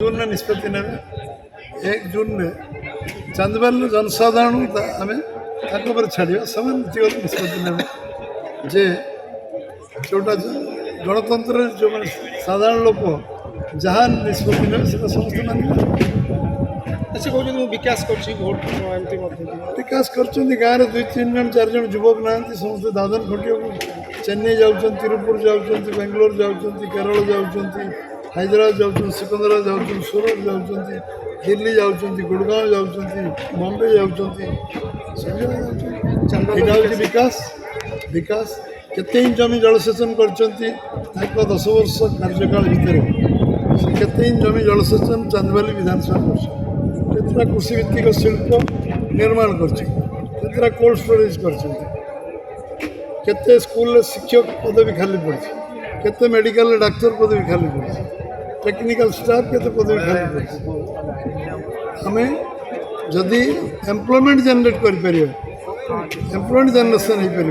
जून में निष्पत्ति ने 1 जून में चांदबाल जनसाधारण आम छाड़ा से नीतिगत निष्पत्ति ने जे जोटा गणतंत्र जो मैंने साधारण लोक जहाँ निष्पत्ति ने समस्त मान से कहते विकास भोट विकास कर गाँव में 2-3 जन 4 जन युवक ना समस्त दादन खटिया चेन्नई जाऊँ तिरुपुर जाऊँ बेंगलोर जाऊँ केरल जाऊँ हैदराबाद जाऊँ सिकंदराबाद जाऊँ सूरत जाऊँ दिल्ली जाऊँ गुड़गांव जाऊँ बॉम्बे जाऊँ विकास विकास केते जमी जलसेचन कर 10 वर्ष कार्यकाल भितर केते जमी जलसेचन चांदबाली विधानसभा कर कृषि भित्तिक शिल्प निर्माण कर कोल्ड स्टोरेज कर स्कूल शिक्षक पदवी खाली पड़ी केते मेडिकल डाक्तर पदवी खाली पड़ी टेक्निकल स्टाफ केते पदवी खाली पड़ी आम जदि एम्प्लॉयमेंट जनरेट कर एम्प्लॉयमेंट जनरेशन हो पार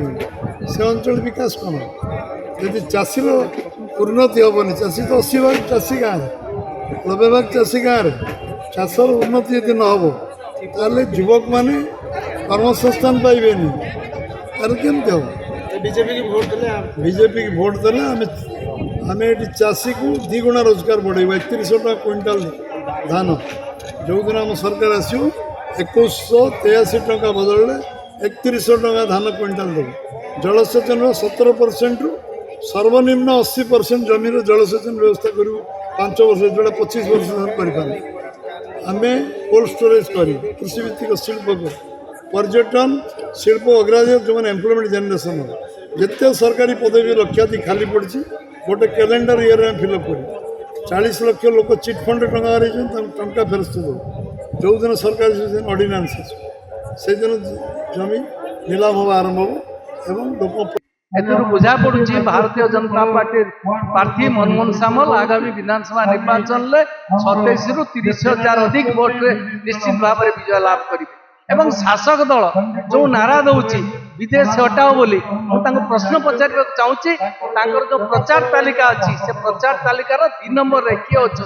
से अंचल विकास कौन यदि चाषीर उन्नति हेनी चाषी तो 80 भाग चाषी गाँव 90 भाग चाषी गाँव चाषर उन्नति यदि न हो ताले युवक माने कर्मसंस्थान पाइबे तार केमती हम बीजेपी की भोट देले आम ये चाषी को 2 गुणा रोजगार बढ़ेगा 3100 टका क्विंटाल धान जो दिन आम सरकार आसो 2183 टका बदल 3100 टका धान क्विंटाल देव जलसेचन 17% रु सर्वनिम्न 80% जमीन जलसेचन व्यवस्था करूँ 5 वर्ष जोड़ा 25 वर्ष कर आम कोल्ड स्टोरेज कर कृषि भित्तिक शिल्प को पर्यटन शिल्प अग्राधिकार जो मैंने एम्प्लॉयमेंट जनरेशन जिते सरकारी पदवी लक्षाधिक खाली पड़ी गोटे कैलेंडर ईयर में फिलअप कर 40 लाख लोक चिट फंड टंका फेरस्त दो जो दिन सरकार ऑर्डिनेंस से दिन जमी नीलाम हवा आरंभ हो लोक बुझा पड़ू भारतीय जनता पार्टी प्रार्थी मनमोहन सामल आगामी विधानसभा निर्वाचन में 27 रु 30,000 अधिक भोट निश्चित भाव में विजय लाभ करेंगे एवं शासक दल जो नारा दौची विदेश हटाओ बोली प्रश्न पचार चाहूँगी जो प्रचार तालिका अच्छी से प्रचार तालिकार 2 नंबर रे किए अच्छा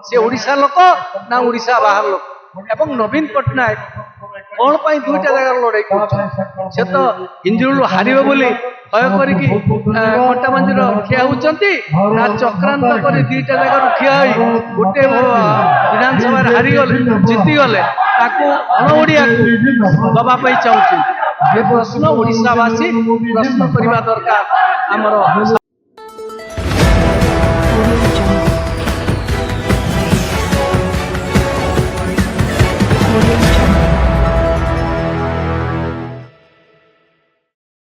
सी ओडिशा लोक ना ओडिशा बाहर लोक एवं नवीन पट्टनायक कौन पाई 2टा जगह लड़ाई कर से तो हिंजुल हारे बोली भय कटा मंदिर ठिया होती ना चक्रांत कर 2टा जगह ठिया गोटे विधानसभा हारीगले जीतीगले अणओडिया दवाई चाहूँ ये प्रश्न ओडिशावासी प्रश्न करने दरकार आमर